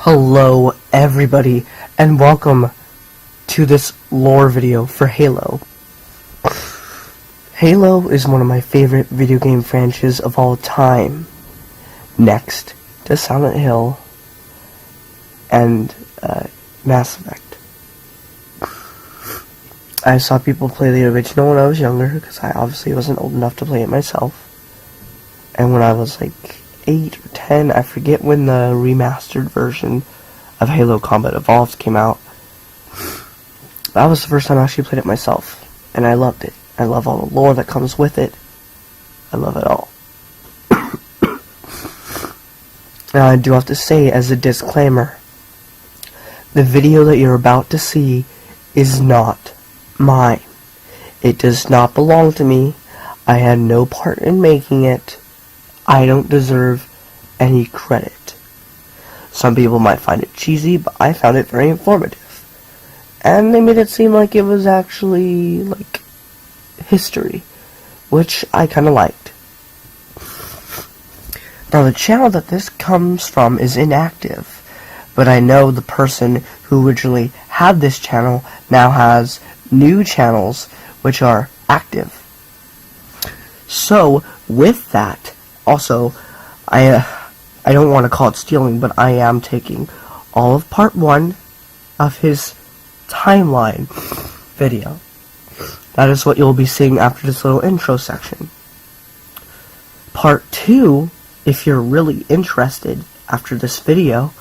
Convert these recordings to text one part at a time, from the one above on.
Hello everybody, and welcome to this lore video for Halo. Halo is one of my favorite video game franchises of all time, next to Silent Hill and Mass Effect. I saw people play the original when I was younger, because I obviously wasn't old enough to play it myself. And when I was like 8 or 10, I forget when the remastered version of Halo Combat Evolved came out. That was the first time I actually played it myself, and I loved it. I love all the lore that comes with it. I love it all. Now I do have to say, as a disclaimer, the video that you're about to see is not mine. It does not belong to me. I had no part in making it. I don't deserve any credit. Some people might find it cheesy, but I found it very informative. And they made it seem like it was actually, like, history, which I kinda liked. Now, the channel that this comes from is inactive, but I know the person who originally had this channel now has new channels which are active. So, with that, also, I don't want to call it stealing, but I am taking all of part 1 of his timeline video. That is what you'll be seeing after this little intro section. Part 2, if you're really interested after this video,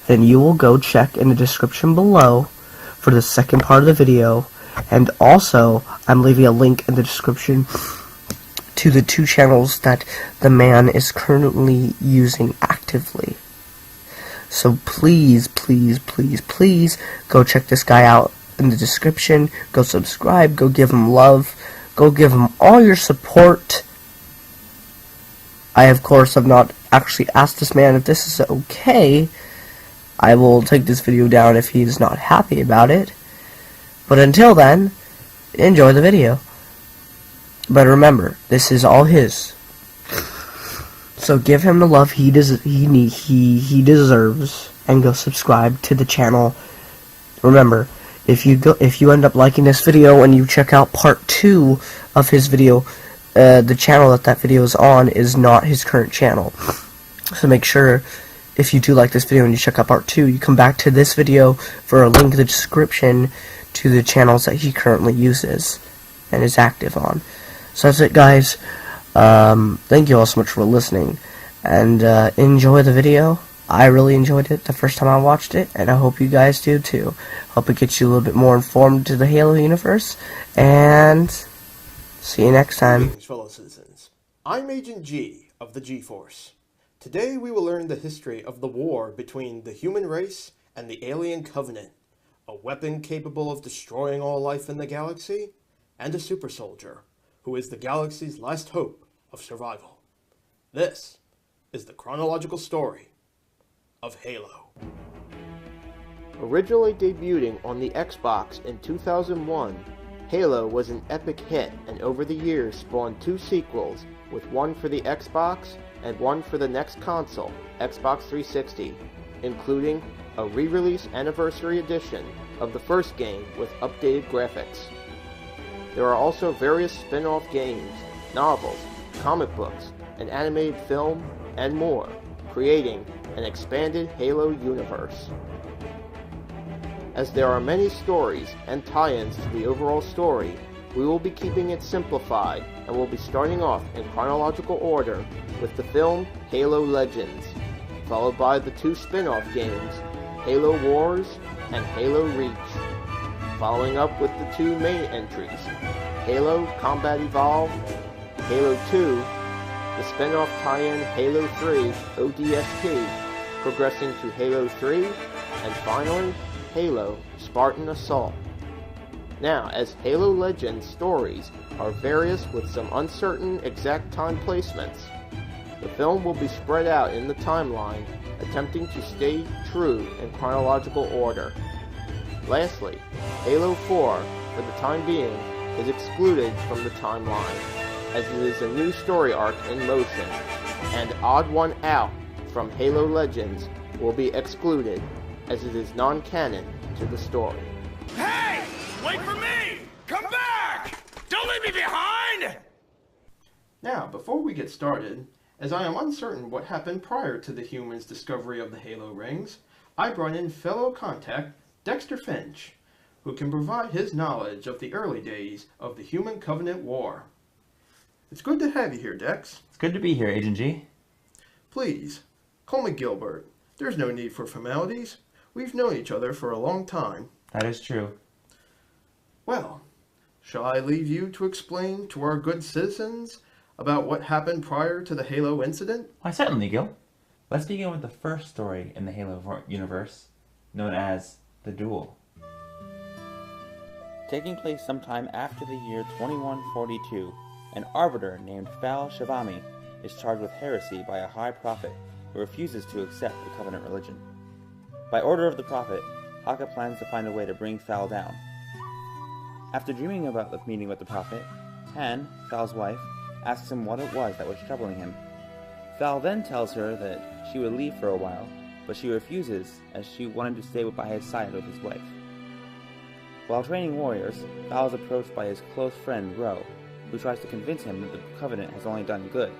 then you will go check in the description below for the second part of the video, and also I'm leaving a link in the description to the 2 channels that the man is currently using actively. So please, please, please, please go check this guy out in the description. Go subscribe, go give him love, go give him all your support. I, of course, have not actually asked this man if this is okay. I will take this video down if he's not happy about it. But until then, enjoy the video. But remember, this is all his. So give him the love he deserves, and go subscribe to the channel. Remember, if you end up liking this video and you check out part 2 of his video, the channel that video is on is not his current channel. So make sure, if you do like this video and you check out part 2, you come back to this video for a link in the description to the channels that he currently uses and is active on. So that's it, guys. Thank you all so much for listening, and enjoy the video. I really enjoyed it the first time I watched it, and I hope you guys do too. Hope it gets you a little bit more informed to the Halo universe, and see you next time. Greetings, fellow citizens. I'm Agent G of the G-Force. Today we will learn the history of the war between the human race and the alien Covenant, a weapon capable of destroying all life in the galaxy, and a super soldier who is the galaxy's last hope of survival. This is the chronological story of Halo. Originally debuting on the Xbox in 2001, Halo was an epic hit, and over the years spawned 2 sequels, with one for the Xbox and one for the next console, Xbox 360, including a re-release anniversary edition of the first game with updated graphics. There are also various spin-off games, novels, comic books, an animated film, and more, creating an expanded Halo universe. As there are many stories and tie-ins to the overall story, we will be keeping it simplified, and will be starting off in chronological order with the film Halo Legends, followed by the 2 spin-off games, Halo Wars and Halo Reach, following up with the 2 main entries, Halo Combat Evolved, Halo 2, the spin-off tie-in Halo 3 ODST, progressing to Halo 3, and finally, Halo Spartan Assault. Now, as Halo Legends stories are various with some uncertain exact time placements, the film will be spread out in the timeline, attempting to stay true in chronological order. Lastly, Halo 4, for the time being, is excluded from the timeline, as it is a new story arc in motion, and odd one out from Halo Legends will be excluded, as it is non-canon to the story. Hey! Wait for me! Come back! Don't leave me behind! Now, before we get started, as I am uncertain what happened prior to the humans' discovery of the Halo rings, I brought in fellow contact Dexter Finch, who can provide his knowledge of the early days of the Human Covenant War. It's good to have you here, Dex. It's good to be here, Agent G. Please, call me Gilbert. There's no need for formalities. We've known each other for a long time. That is true. Well, shall I leave you to explain to our good citizens about what happened prior to the Halo incident? Why, certainly, Gil. Let's begin with the first story in the Halo universe, known as the Duel. Taking place sometime after the year 2142, an arbiter named Fal Shivami is charged with heresy by a high prophet who refuses to accept the Covenant religion. By order of the prophet, Haka plans to find a way to bring Fal down. After dreaming about the meeting with the prophet, Han, Fal's wife, asks him what it was that was troubling him. Fal then tells her that she would leave for a while, but she refuses as she wanted to stay by his side with his wife. While training warriors, Fal is approached by his close friend Ro, who tries to convince him that the Covenant has only done good,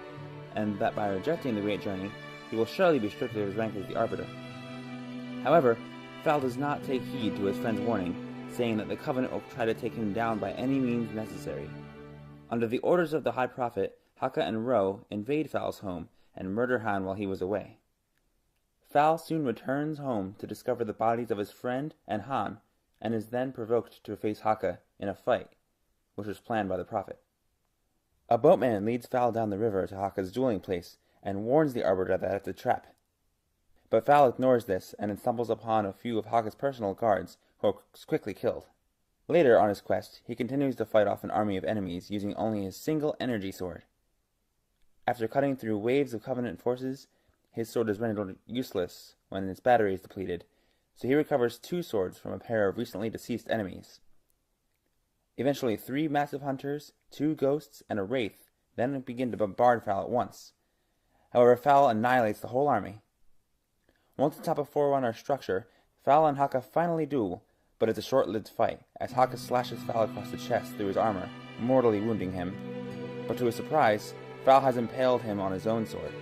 and that by rejecting the Great Journey, he will surely be stripped of his rank as the Arbiter. However, Fal does not take heed to his friend's warning, saying that the Covenant will try to take him down by any means necessary. Under the orders of the High Prophet, Haka and Ro invade Fal's home and murder Han while he was away. Fal soon returns home to discover the bodies of his friend and Han, and is then provoked to face Haka in a fight, which was planned by the Prophet. A boatman leads Fal down the river to Haka's dueling place and warns the Arbiter that it's a trap. But Fal ignores this and stumbles upon a few of Haka's personal guards, who are quickly killed. Later on his quest, he continues to fight off an army of enemies using only his single energy sword. After cutting through waves of Covenant forces, his sword is rendered useless when its battery is depleted, so he recovers 2 swords from a pair of recently deceased enemies. Eventually 3 massive hunters, 2 ghosts, and a wraith then begin to bombard Fal at once. However, Fal annihilates the whole army. Once atop a Forerunner structure, Fal and Haka finally duel, but it's a short-lived fight, as Haka slashes Fal across the chest through his armor, mortally wounding him. But to his surprise, Fal has impaled him on his own sword.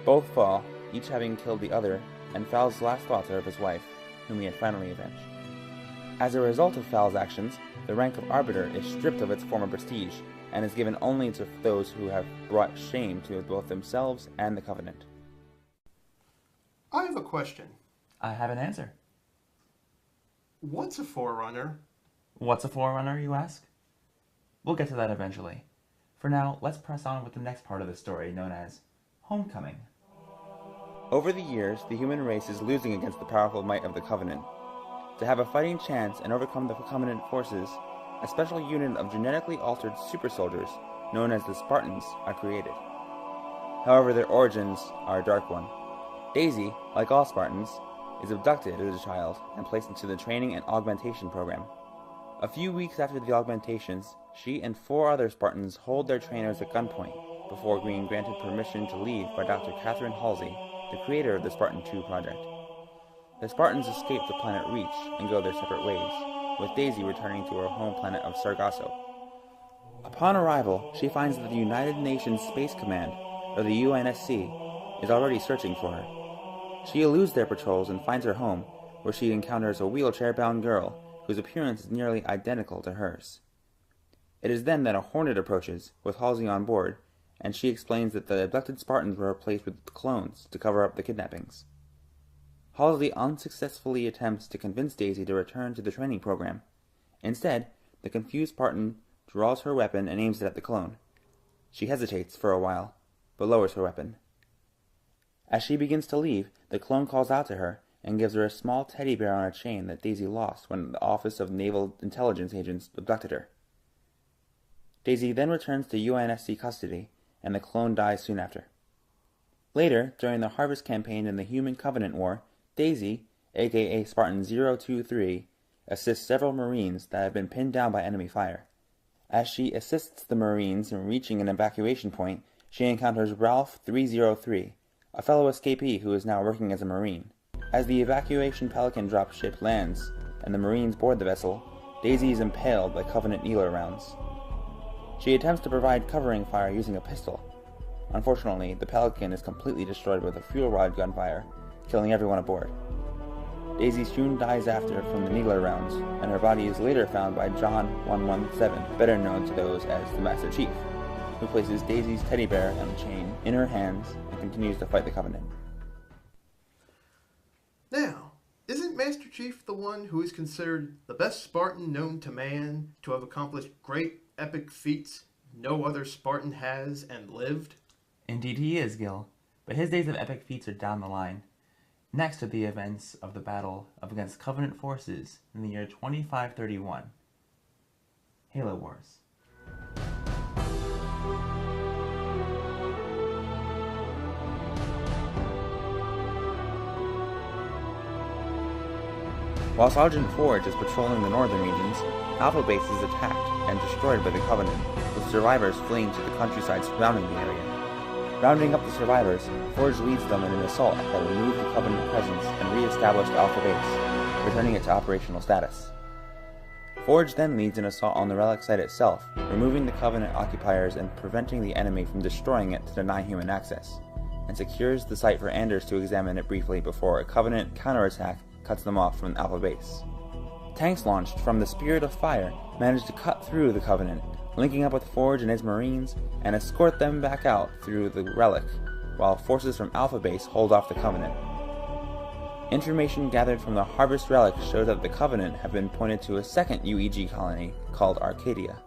Both fall, each having killed the other, and Fal's last thoughts are of his wife, whom he had finally avenged. As a result of Fal's actions, the rank of Arbiter is stripped of its former prestige, and is given only to those who have brought shame to both themselves and the Covenant. I have a question. I have an answer. What's a Forerunner? What's a Forerunner, you ask? We'll get to that eventually. For now, let's press on with the next part of the story, known as Homecoming. Over the years, the human race is losing against the powerful might of the Covenant. To have a fighting chance and overcome the Covenant forces, a special unit of genetically altered super soldiers, known as the Spartans, are created. However, their origins are a dark one. Daisy, like all Spartans, is abducted as a child and placed into the training and augmentation program. A few weeks after the augmentations, she and 4 other Spartans hold their trainers at gunpoint before being granted permission to leave by Dr. Catherine Halsey, the creator of the Spartan II project. The Spartans escape the planet Reach and go their separate ways, with Daisy returning to her home planet of Sargasso. Upon arrival, she finds that the United Nations Space Command, or the UNSC, is already searching for her. She eludes their patrols and finds her home, where she encounters a wheelchair-bound girl whose appearance is nearly identical to hers. It is then that a Hornet approaches, with Halsey on board, and she explains that the abducted Spartans were replaced with clones to cover up the kidnappings. Halsey unsuccessfully attempts to convince Daisy to return to the training program. Instead, the confused Spartan draws her weapon and aims it at the clone. She hesitates for a while, but lowers her weapon. As she begins to leave, the clone calls out to her and gives her a small teddy bear on a chain that Daisy lost when the Office of Naval Intelligence agents abducted her. Daisy then returns to UNSC custody, and the clone dies soon after. Later, during the Harvest campaign in the Human Covenant War, Daisy, aka Spartan 023, assists several Marines that have been pinned down by enemy fire. As she assists the Marines in reaching an evacuation point, she encounters Ralph 303, a fellow escapee who is now working as a Marine. As the evacuation Pelican dropship lands and the Marines board the vessel, Daisy is impaled by Covenant needler rounds. She attempts to provide covering fire using a pistol. Unfortunately, the Pelican is completely destroyed with a fuel rod gunfire, killing everyone aboard. Daisy soon dies after from the needler rounds, and her body is later found by John 117, better known to those as the Master Chief, who places Daisy's teddy bear on a chain in her hands and continues to fight the Covenant. Now, isn't Master Chief the one who is considered the best Spartan known to man, to have accomplished great epic feats no other Spartan has and lived? Indeed he is, Gil, but his days of epic feats are down the line. Next are the events of the battle against Covenant forces in the year 2531. Halo Wars. While Sergeant Forge is patrolling the northern regions, Alpha Base is attacked and destroyed by the Covenant, with survivors fleeing to the countryside surrounding the area. Rounding up the survivors, Forge leads them in an assault that removed the Covenant presence and re-established Alpha Base, returning it to operational status. Forge then leads an assault on the relic site itself, removing the Covenant occupiers and preventing the enemy from destroying it to deny human access, and secures the site for Anders to examine it briefly before a Covenant counterattack cuts them off from Alpha Base. Tanks launched from the Spirit of Fire managed to cut through the Covenant, linking up with Forge and his Marines, and escort them back out through the relic, while forces from Alpha Base hold off the Covenant. Information gathered from the Harvest Relic shows that the Covenant have been pointed to a second UEG colony called Arcadia.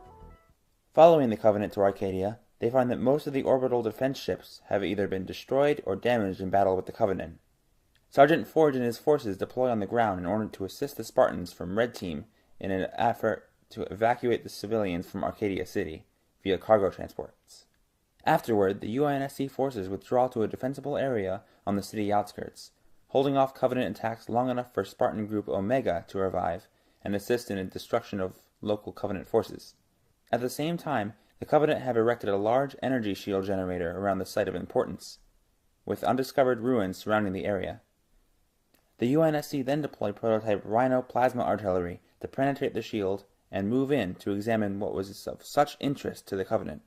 Following the Covenant to Arcadia, they find that most of the orbital defense ships have either been destroyed or damaged in battle with the Covenant. Sergeant Forge and his forces deploy on the ground in order to assist the Spartans from Red Team in an effort to evacuate the civilians from Arcadia City via cargo transports. Afterward, the UNSC forces withdraw to a defensible area on the city outskirts, holding off Covenant attacks long enough for Spartan Group Omega to revive and assist in the destruction of local Covenant forces. At the same time, the Covenant have erected a large energy shield generator around the site of importance, with undiscovered ruins surrounding the area. The UNSC then deploy prototype Rhino plasma artillery to penetrate the shield and move in to examine what was of such interest to the Covenant.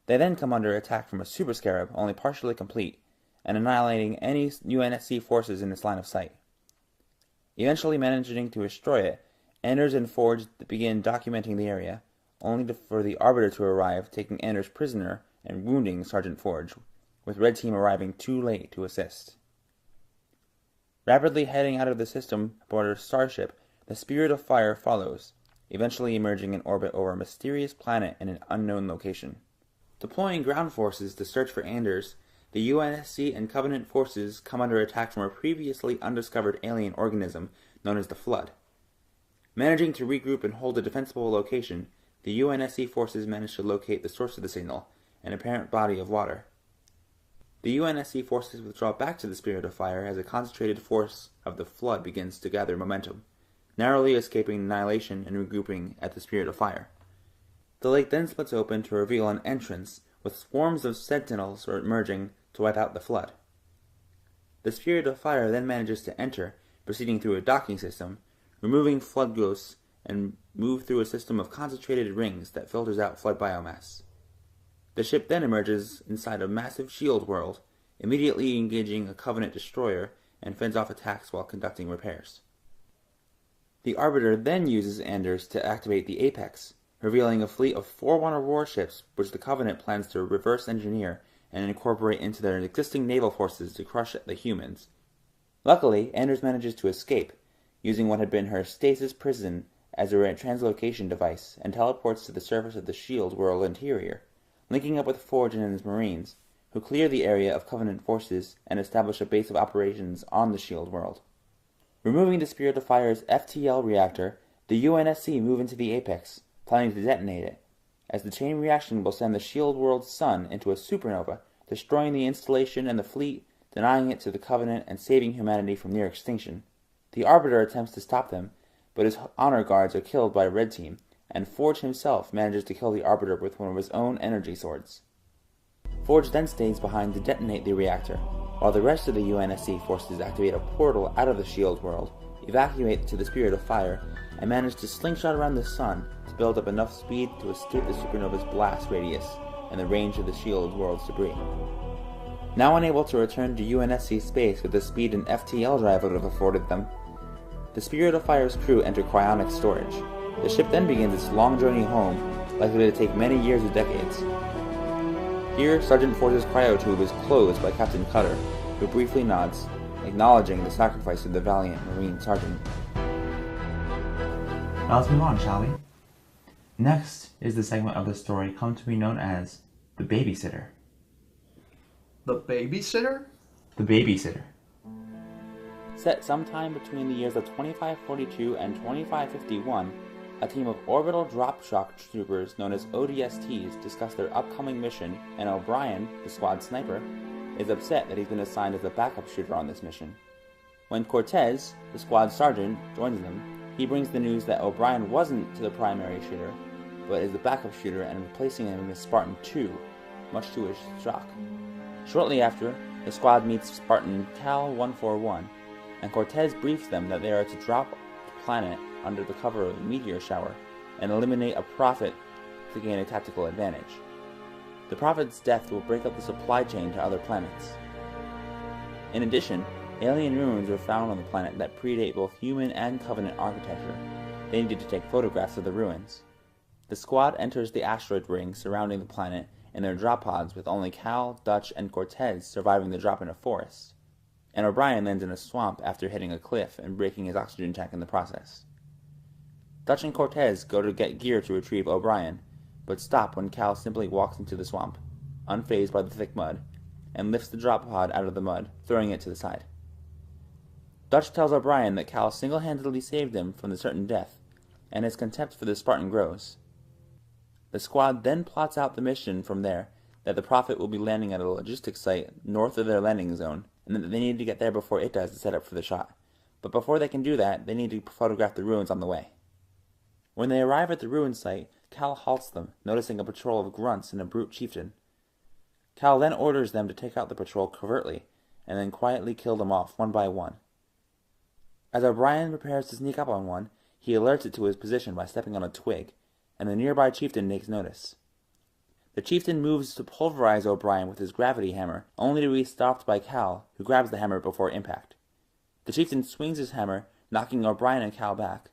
They then come under attack from a Super Scarab, only partially complete, and annihilating any UNSC forces in its line of sight. Eventually managing to destroy it, Anders and Forge begin documenting the area, only for the Arbiter to arrive, taking Anders prisoner and wounding Sergeant Forge, with Red Team arriving too late to assist. Rapidly heading out of the system aboard a starship, the Spirit of Fire follows, eventually emerging in orbit over a mysterious planet in an unknown location. Deploying ground forces to search for Anders, the UNSC and Covenant forces come under attack from a previously undiscovered alien organism known as the Flood. Managing to regroup and hold a defensible location, the UNSC forces manage to locate the source of the signal, an apparent body of water. The UNSC forces withdraw back to the Spirit of Fire as a concentrated force of the Flood begins to gather momentum, narrowly escaping annihilation and regrouping at the Spirit of Fire. The lake then splits open to reveal an entrance, with swarms of sentinels emerging to wipe out the Flood. The Spirit of Fire then manages to enter, proceeding through a docking system, removing Flood ghosts, and move through a system of concentrated rings that filters out Flood biomass. The ship then emerges inside a massive shield world, immediately engaging a Covenant destroyer and fends off attacks while conducting repairs. The Arbiter then uses Anders to activate the Apex, revealing a fleet of 4 Wonder warships which the Covenant plans to reverse engineer and incorporate into their existing naval forces to crush the humans. Luckily, Anders manages to escape, using what had been her stasis prison as a translocation device, and teleports to the surface of the shield world interior, linking up with Forge and his Marines, who clear the area of Covenant forces and establish a base of operations on the shield world. Removing the Spirit of Fire's FTL reactor, the UNSC move into the Apex, planning to detonate it, as the chain reaction will send the shield world's sun into a supernova, destroying the installation and the fleet, denying it to the Covenant and saving humanity from near extinction. The Arbiter attempts to stop them, but his honor guards are killed by Red Team, and Forge himself manages to kill the Arbiter with one of his own energy swords. Forge then stays behind to detonate the reactor, while the rest of the UNSC forces activate a portal out of the shield world, evacuate to the Spirit of Fire, and manage to slingshot around the sun to build up enough speed to escape the supernova's blast radius and the range of the shield world's debris. Now unable to return to UNSC space with the speed an FTL drive would have afforded them, the Spirit of Fire's crew enter cryonic storage. The ship then begins its long journey home, likely to take many years or decades. Here, Sergeant Force's cryotube is closed by Captain Cutter, who briefly nods, acknowledging the sacrifice of the valiant Marine Sergeant. Now let's move on, shall we? Next is the segment of the story come to be known as the Babysitter. The Babysitter? The Babysitter. Set sometime between the years of 2542 and 2551, a team of orbital drop shock troopers known as ODSTs discuss their upcoming mission, and O'Brien, the squad sniper, is upset that he's been assigned as the backup shooter on this mission. When Cortez, the squad sergeant, joins them, he brings the news that O'Brien wasn't the primary shooter, but is the backup shooter and replacing him as Spartan 2, much to his shock. Shortly after, the squad meets Spartan Cal 141, and Cortez briefs them that they are to drop the planet under the cover of a meteor shower and eliminate a prophet to gain a tactical advantage. The prophet's death will break up the supply chain to other planets. In addition, alien ruins were found on the planet that predate both human and Covenant architecture. They needed to take photographs of the ruins. The squad enters the asteroid ring surrounding the planet in their drop pods, with only Cal, Dutch, and Cortez surviving the drop in a forest, and O'Brien lands in a swamp after hitting a cliff and breaking his oxygen tank in the process. Dutch and Cortez go to get gear to retrieve O'Brien, but stop when Cal simply walks into the swamp, unfazed by the thick mud, and lifts the drop pod out of the mud, throwing it to the side. Dutch tells O'Brien that Cal single-handedly saved him from the certain death, and his contempt for the Spartan grows. The squad then plots out the mission from there, that the Prophet will be landing at a logistics site north of their landing zone, and that they need to get there before it does to set up for the shot. But before they can do that, they need to photograph the ruins on the way. When they arrive at the ruin site, Cal halts them, noticing a patrol of grunts and a brute chieftain. Cal then orders them to take out the patrol covertly, and then quietly kill them off one by one. As O'Brien prepares to sneak up on one, he alerts it to his position by stepping on a twig, and the nearby chieftain takes notice. The chieftain moves to pulverize O'Brien with his gravity hammer, only to be stopped by Cal, who grabs the hammer before impact. The chieftain swings his hammer, knocking O'Brien and Cal back.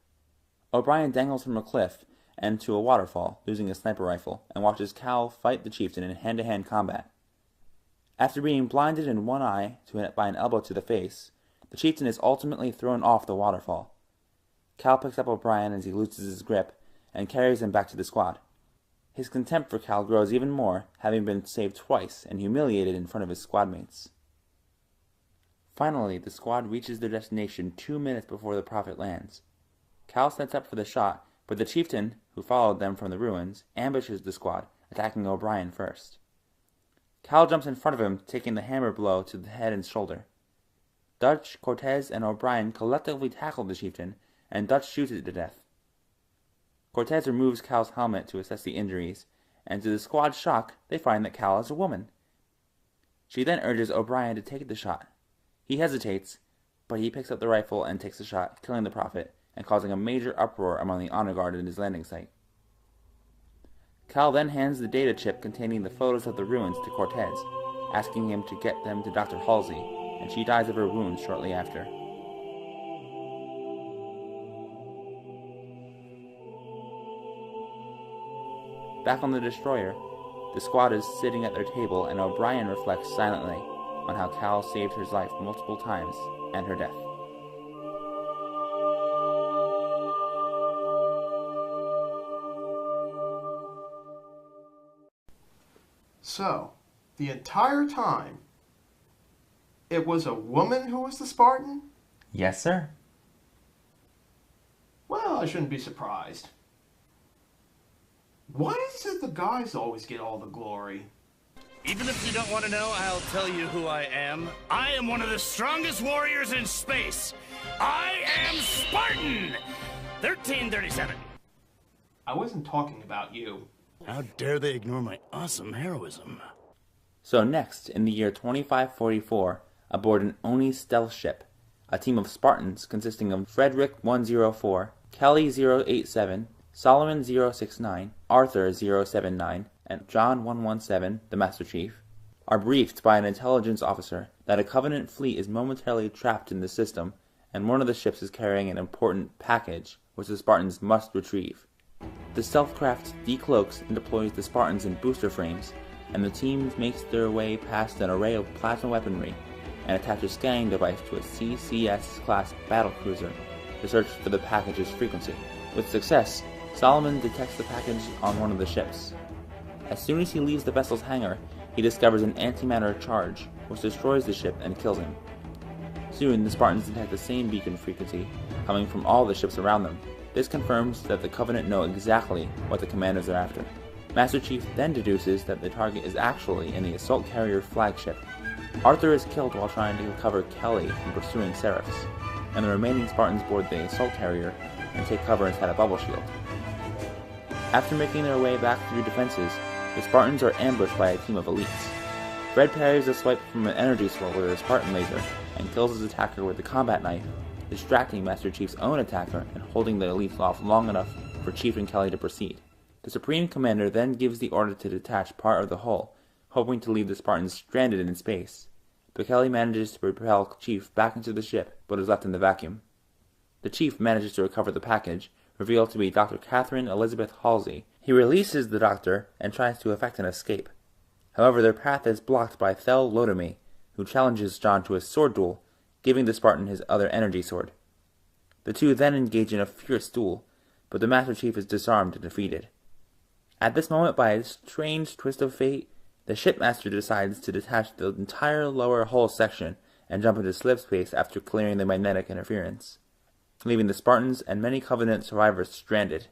O'Brien dangles from a cliff and to a waterfall, losing his sniper rifle, and watches Cal fight the chieftain in hand-to-hand combat. After being blinded in one eye by an elbow to the face, the chieftain is ultimately thrown off the waterfall. Cal picks up O'Brien as he loses his grip and carries him back to the squad. His contempt for Cal grows even more, having been saved twice and humiliated in front of his squad mates. Finally, the squad reaches their destination 2 minutes before the Prophet lands. Cal sets up for the shot, but the chieftain, who followed them from the ruins, ambushes the squad, attacking O'Brien first. Cal jumps in front of him, taking the hammer blow to the head and shoulder. Dutch, Cortez, and O'Brien collectively tackle the chieftain, and Dutch shoots it to death. Cortez removes Cal's helmet to assess the injuries, and to the squad's shock, they find that Cal is a woman. She then urges O'Brien to take the shot. He hesitates, but he picks up the rifle and takes the shot, killing the Prophet, and causing a major uproar among the honor guard at his landing site. Cal then hands the data chip containing the photos of the ruins to Cortez, asking him to get them to Dr. Halsey, and she dies of her wounds shortly after. Back on the destroyer, the squad is sitting at their table, and O'Brien reflects silently on how Cal saved her life multiple times and her death. So, the entire time, it was a woman who was the Spartan? Yes, sir. Well, I shouldn't be surprised. Why is it the guys always get all the glory? Even if you don't want to know, I'll tell you who I am. I am one of the strongest warriors in space. I am Spartan! 1337. I wasn't talking about you. How dare they ignore my awesome heroism? So next, in the year 2544, aboard an Oni stealth ship. A team of Spartans consisting of Frederick 104, Kelly 087, Solomon 069, Arthur 079, and John 117, the Master Chief, are briefed by an intelligence officer that a Covenant fleet is momentarily trapped in the system, and one of the ships is carrying an important package, which the Spartans must retrieve. The stealth craft decloaks and deploys the Spartans in booster frames, and the team makes their way past an array of plasma weaponry and attaches a scanning device to a CCS-class battlecruiser to search for the package's frequency. With success, Solomon detects the package on one of the ships. As soon as he leaves the vessel's hangar, he discovers an antimatter charge, which destroys the ship and kills him. Soon, the Spartans detect the same beacon frequency, coming from all the ships around them. This confirms that the Covenant know exactly what the commanders are after. Master Chief then deduces that the target is actually in the assault carrier flagship. Arthur is killed while trying to recover Kelly from pursuing Seraphs, and the remaining Spartans board the assault carrier and take cover inside a bubble shield. After making their way back through defenses, the Spartans are ambushed by a team of elites. Fred parries a swipe from an energy sword with a Spartan laser and kills his attacker with a combat knife, distracting Master Chief's own attacker and holding the elites off long enough for Chief and Kelly to proceed. The Supreme Commander then gives the order to detach part of the hull, hoping to leave the Spartans stranded in space, but Kelly manages to propel Chief back into the ship, but is left in the vacuum. The Chief manages to recover the package, revealed to be Dr. Catherine Elizabeth Halsey. He releases the doctor and tries to effect an escape. However, their path is blocked by Thel Lotame, who challenges John to a sword duel, giving the Spartan his other energy sword. The two then engage in a fierce duel, but the Master Chief is disarmed and defeated. At this moment, by a strange twist of fate, the shipmaster decides to detach the entire lower hull section and jump into slip space after clearing the magnetic interference, leaving the Spartans and many Covenant survivors stranded.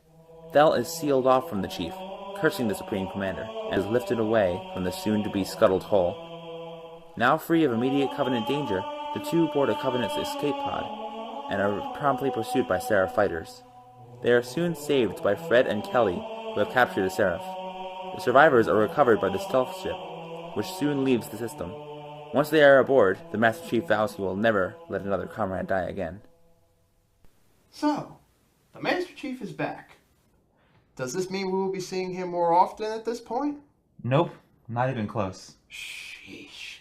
Thel is sealed off from the Chief, cursing the Supreme Commander, and is lifted away from the soon-to-be scuttled hull. Now free of immediate Covenant danger, the two board a Covenant's escape pod, and are promptly pursued by Seraph fighters. They are soon saved by Fred and Kelly, who have captured a Seraph. The survivors are recovered by the stealth ship, which soon leaves the system. Once they are aboard, the Master Chief vows he will never let another comrade die again. So, the Master Chief is back. Does this mean we will be seeing him more often at this point? Nope, not even close. Sheesh.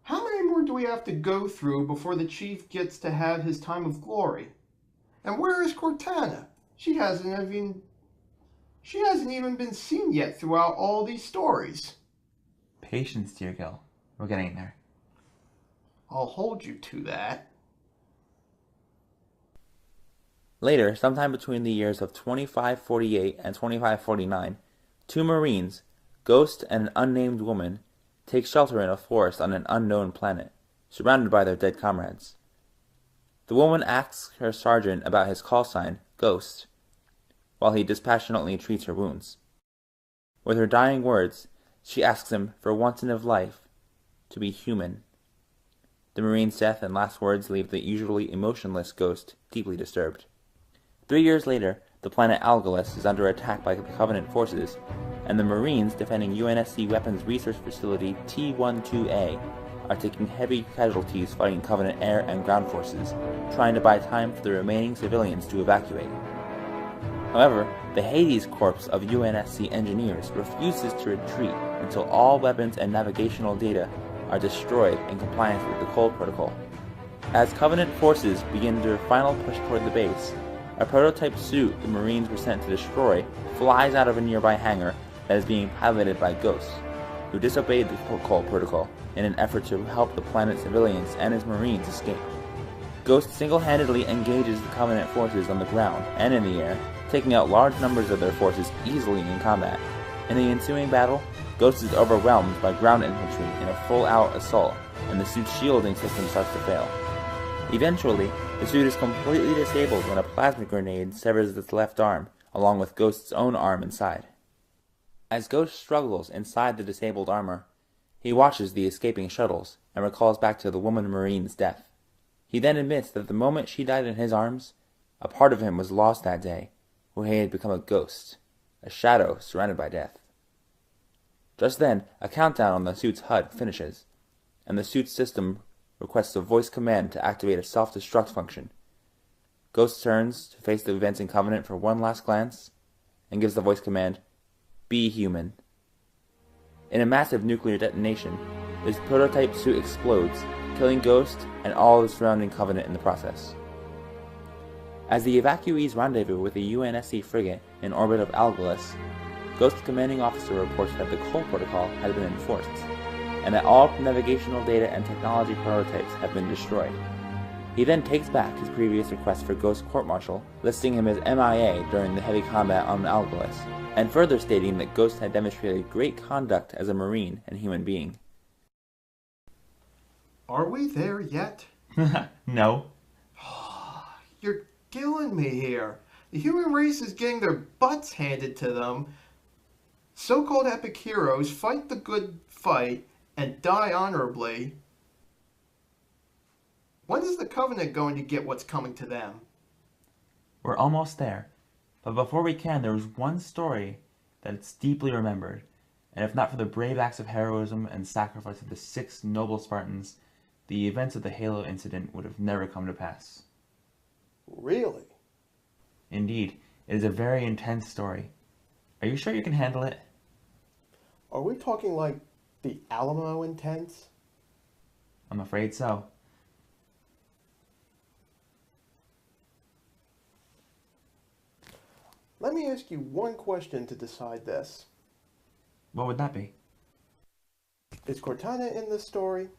How many more do we have to go through before the Chief gets to have his time of glory? And where is Cortana? She hasn't even been seen yet throughout all these stories. Patience, dear Gil. We're getting there. I'll hold you to that. Later, sometime between the years of 2548 and 2549, two Marines, Ghost and an unnamed woman, take shelter in a forest on an unknown planet, surrounded by their dead comrades. The woman asks her sergeant about his call sign, Ghost, while he dispassionately treats her wounds. With her dying words, she asks him, for once in his life, to be human. The Marine's death and last words leave the usually emotionless Ghost deeply disturbed. 3 years later, the planet Algolus is under attack by the Covenant forces, and the Marines defending UNSC Weapons Research Facility T-12A are taking heavy casualties fighting Covenant air and ground forces, trying to buy time for the remaining civilians to evacuate. However, the Hades Corps of UNSC engineers refuses to retreat until all weapons and navigational data are destroyed in compliance with the Cole Protocol. As Covenant forces begin their final push toward the base, a prototype suit the Marines were sent to destroy flies out of a nearby hangar that is being piloted by Ghost, who disobeyed the Cole Protocol in an effort to help the planet's civilians and his Marines escape. Ghost single-handedly engages the Covenant forces on the ground and in the air, taking out large numbers of their forces easily in combat. In the ensuing battle, Ghost is overwhelmed by ground infantry in a full-out assault, and the suit's shielding system starts to fail. Eventually, the suit is completely disabled when a plasma grenade severs its left arm, along with Ghost's own arm inside. As Ghost struggles inside the disabled armor, he watches the escaping shuttles and recalls back to the woman Marine's death. He then admits that the moment she died in his arms, a part of him was lost that day, where he had become a ghost, a shadow surrounded by death. Just then, a countdown on the suit's HUD finishes, and the suit's system requests a voice command to activate a self-destruct function. Ghost turns to face the advancing Covenant for one last glance, and gives the voice command, "Be human." In a massive nuclear detonation, this prototype suit explodes, killing Ghost and all of the surrounding Covenant in the process. As the evacuees rendezvous with a UNSC frigate in orbit of Algolus, Ghost's commanding officer reports that the Cole Protocol has been enforced, and that all navigational data and technology prototypes have been destroyed. He then takes back his previous request for Ghost's court-martial, listing him as MIA during the heavy combat on Algolus, and further stating that Ghost had demonstrated great conduct as a Marine and human being. Are we there yet? No. You're killing me here. The human race is getting their butts handed to them. So-called epic heroes fight the good fight and die honorably. When is the Covenant going to get what's coming to them? We're almost there. But before we can, there was one story that's deeply remembered. And if not for the brave acts of heroism and sacrifice of the 6 noble Spartans, the events of the Halo incident would have never come to pass. Really? Indeed, it is a very intense story. Are you sure you can handle it? Are we talking like the Alamo intense? I'm afraid so. Let me ask you one question to decide this. What would that be? Is Cortana in this story?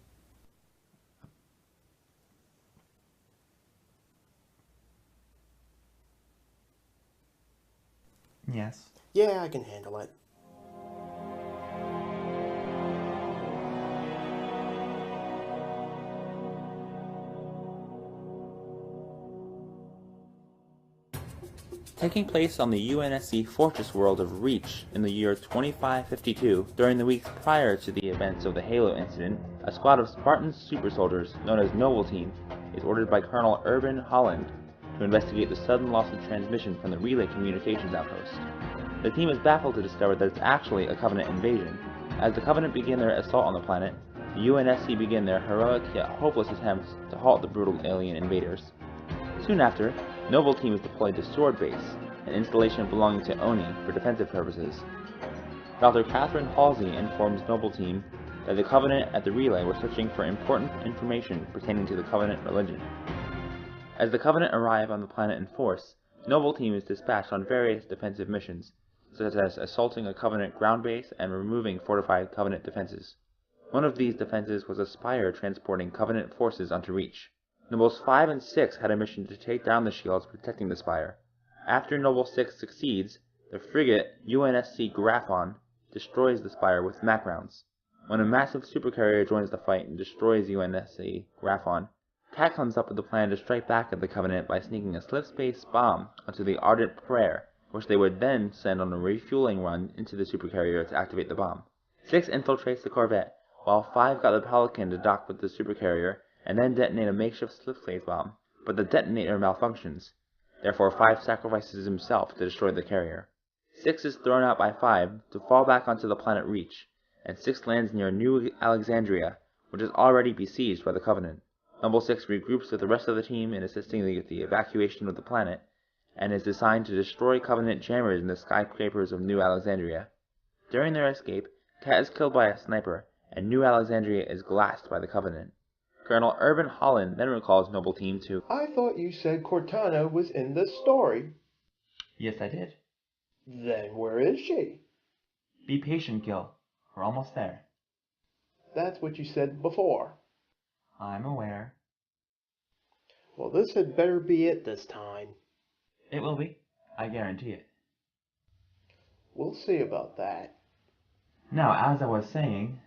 Yes. Yeah, I can handle it. Taking place on the UNSC fortress world of Reach in the year 2552, during the weeks prior to the events of the Halo incident, a squad of Spartan super soldiers known as Noble Team is ordered by Colonel Urban Holland to investigate the sudden loss of transmission from the relay communications outpost. The team is baffled to discover that it's actually a Covenant invasion. As the Covenant begin their assault on the planet, the UNSC begin their heroic yet hopeless attempts to halt the brutal alien invaders. Soon after, Noble Team is deployed to Sword Base, an installation belonging to Oni for defensive purposes. Dr. Catherine Halsey informs Noble Team that the Covenant at the relay were searching for important information pertaining to the Covenant religion. As the Covenant arrive on the planet in force, Noble Team is dispatched on various defensive missions, such as assaulting a Covenant ground base and removing fortified Covenant defenses. One of these defenses was a spire transporting Covenant forces onto Reach. Nobles 5 and 6 had a mission to take down the shields protecting the spire. After Noble 6 succeeds, the frigate UNSC Graphon destroys the spire with Mac rounds. When a massive supercarrier joins the fight and destroys UNSC Graphon, Cat comes up with the plan to strike back at the Covenant by sneaking a slip-space bomb onto the Ardent Prayer, which they would then send on a refueling run into the supercarrier to activate the bomb. 6 infiltrates the corvette, while 5 got the Pelican to dock with the supercarrier and then detonate a makeshift slip-space bomb, but the detonator malfunctions. Therefore 5 sacrifices himself to destroy the carrier. 6 is thrown out by 5 to fall back onto the planet Reach, and 6 lands near New Alexandria, which is already besieged by the Covenant. Noble 6 regroups with the rest of the team in assisting with the evacuation of the planet, and is assigned to destroy Covenant jammers in the skyscrapers of New Alexandria. During their escape, Cat is killed by a sniper, and New Alexandria is glassed by the Covenant. Colonel Urban Holland then recalls Noble Team to, I thought you said Cortana was in this story. Yes, I did. Then where is she? Be patient, Gil. We're almost there. That's what you said before. I'm aware. Well, this had better be it this time. It will be. I guarantee it. We'll see about that. Now, as I was saying,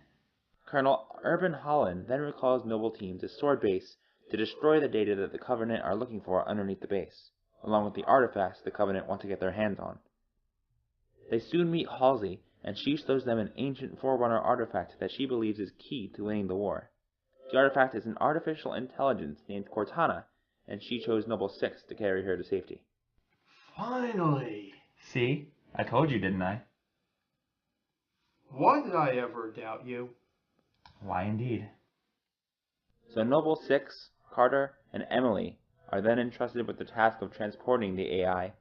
Colonel Urban Holland then recalls Noble Team to Sword Base to destroy the data that the Covenant are looking for underneath the base, along with the artifacts the Covenant want to get their hands on. They soon meet Halsey, and she shows them an ancient Forerunner artifact that she believes is key to winning the war. The artifact is an artificial intelligence named Cortana, and she chose Noble 6 to carry her to safety. Finally! see? I told you, didn't I? Why did I ever doubt you? Why indeed? So Noble 6, Carter, and Emily are then entrusted with the task of transporting the AI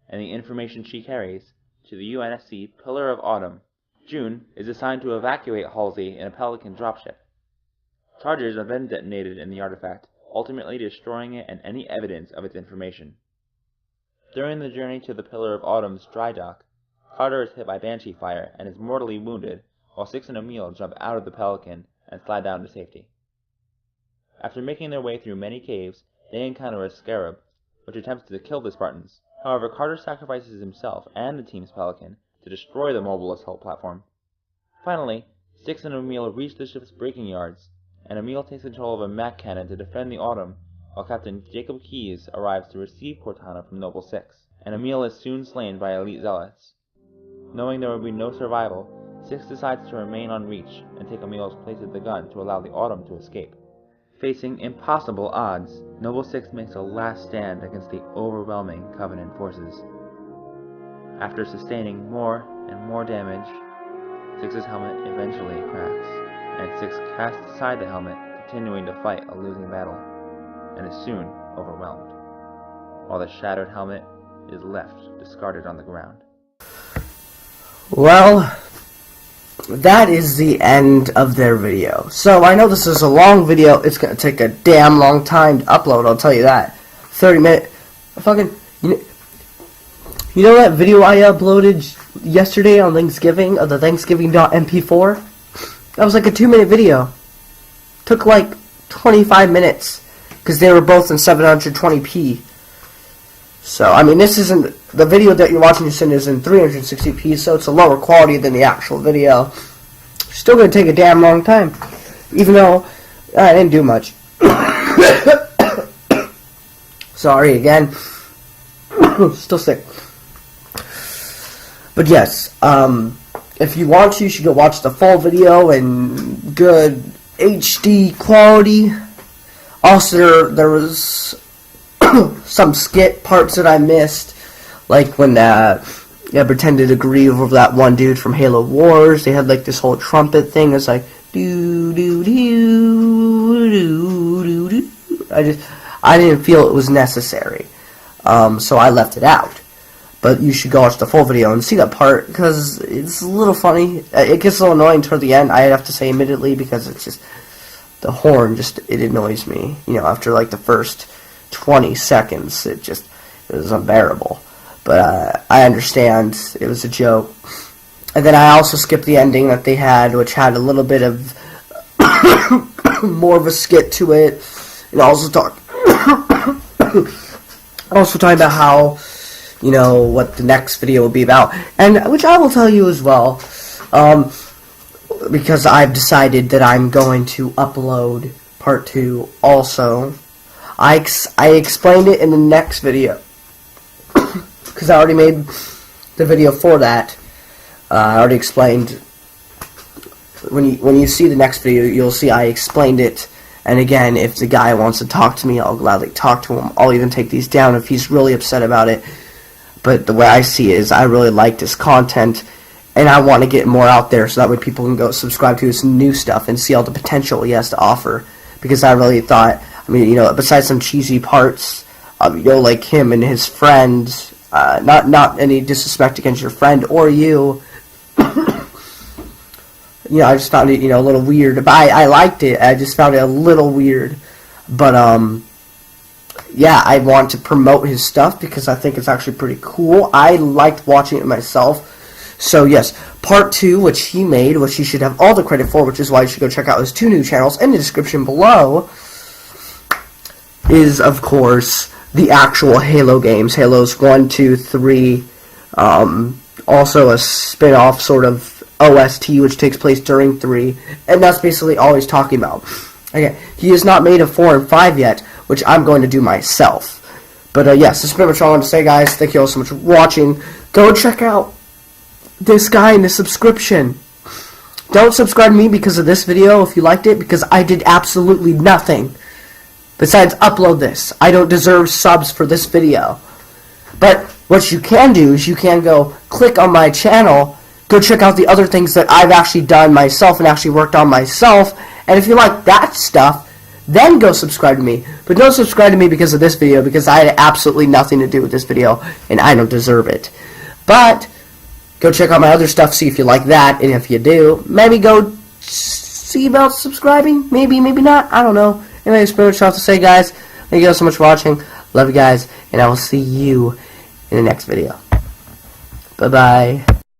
and the information she carries to the UNSC Pillar of Autumn. June is assigned to evacuate Halsey in a Pelican dropship. Charges are then detonated in the artifact, ultimately destroying it and any evidence of its information. During the journey to the Pillar of Autumn's dry dock, Carter is hit by Banshee fire and is mortally wounded, while Six and Emil jump out of the Pelican and slide down to safety. After making their way through many caves, they encounter a scarab, which attempts to kill the Spartans. However, Carter sacrifices himself and the team's Pelican to destroy the mobile assault platform. Finally, Six and Emil reach the ship's braking yards, and Emil takes control of a Mac cannon to defend the Autumn, while Captain Jacob Keyes arrives to receive Cortana from Noble 6, and Emil is soon slain by elite zealots. Knowing there will be no survival, Six decides to remain on reach and take Emil's place at the gun to allow the Autumn to escape. Facing impossible odds, Noble 6 makes a last stand against the overwhelming Covenant forces. After sustaining more and more damage, Six's helmet eventually cracks, and Six casts aside the helmet, continuing to fight a losing battle, and is soon overwhelmed, while the shattered helmet is left discarded on the ground. Well, that is the end of their video. So I know this is a long video. It's going to take a damn long time to upload, I'll tell you that. 30 minutes. Fucking, you know that video I uploaded yesterday on Thanksgiving, of the Thanksgiving.mp4? That was like a 2-minute video. Took like 25 minutes, because they were both in 720p. So, I mean, this isn't, the video that you're watching this in is in 360p, so it's a lower quality than the actual video. Still gonna take a damn long time, even though I didn't do much. Sorry again. Still sick. But yes, if you want to, you should go watch the full video in good HD quality. Also, there was some skit parts that I missed, like when pretended to agree over that one dude from Halo Wars. They had like this whole trumpet thing. It's like do do do do do do. I didn't feel it was necessary, so I left it out. But you should go watch the full video and see that part, because it's a little funny. It gets a little annoying toward the end, I have to say, admittedly, because it's just the horn. It annoys me. You know, after like the first 20 seconds, it was unbearable. But I understand it was a joke. And then I also skipped the ending that they had, which had a little bit of more of a skit to it, and also talking about how, you know, what the next video will be about, and which I will tell you as well, because I've decided that I'm going to upload part 2 also. I explained it in the next video, because I already made the video for that. I already explained. When you see the next video, you'll see I explained it. And again, if the guy wants to talk to me, I'll gladly talk to him. I'll even take these down if he's really upset about it. But the way I see it is, I really like this content, and I want to get more out there so that way people can go subscribe to his new stuff and see all the potential he has to offer. Because I really thought, I mean, you know, besides some cheesy parts, you know, like him and his friend, not any disrespect against your friend or you, you know, I just found it, you know, a little weird. But I liked it. I just found it a little weird. But, yeah, I want to promote his stuff because I think it's actually pretty cool. I liked watching it myself. So, yes, part 2, which he made, which he should have all the credit for, which is why you should go check out his 2 new channels in the description below, is, of course, the actual Halo games. Halos 1, 2, 3, also a spin-off sort of OST, which takes place during 3, and that's basically all he's talking about. Okay, he has not made a 4 and 5 yet, which I'm going to do myself. But, yes, this is pretty much all I want to say, guys. Thank you all so much for watching. Go check out this guy in the subscription. Don't subscribe to me because of this video if you liked it, because I did absolutely nothing besides upload this. I don't deserve subs for this video. But what you can do is you can go click on my channel, go check out the other things that I've actually done myself and actually worked on myself, and if you like that stuff, then go subscribe to me. But don't subscribe to me because of this video, because I had absolutely nothing to do with this video, and I don't deserve it. But go check out my other stuff, see if you like that, and if you do, maybe go see about subscribing. Maybe, maybe not. I don't know. Anyway, it's pretty much all to say, guys. Thank you guys so much for watching. Love you guys, and I will see you in the next video. Bye-bye.